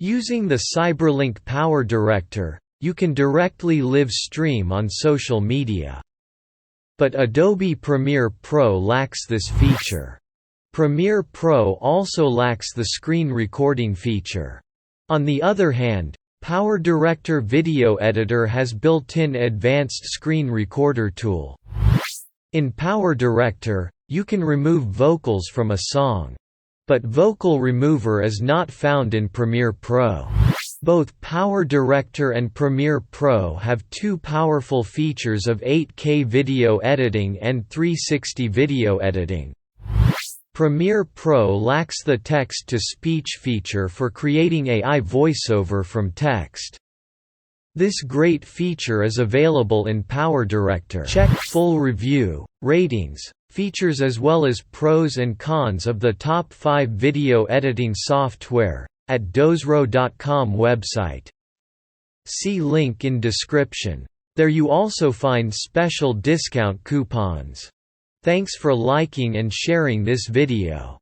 Using the CyberLink PowerDirector, you can directly live stream on social media. But Adobe Premiere Pro lacks this feature. Premiere Pro also lacks the screen recording feature. On the other hand, PowerDirector Video Editor has built-in advanced screen recorder tool. In PowerDirector, you can remove vocals from a song. But vocal remover is not found in Premiere Pro. Both PowerDirector and Premiere Pro have two powerful features of 8K video editing and 360 video editing. Premiere Pro lacks the text-to-speech feature for creating AI voiceover from text. This great feature is available in PowerDirector. Check full review, ratings, features as well as pros and cons of the top 5 video editing software at dozro.com website. See link in description. There you also find special discount coupons. Thanks for liking and sharing this video.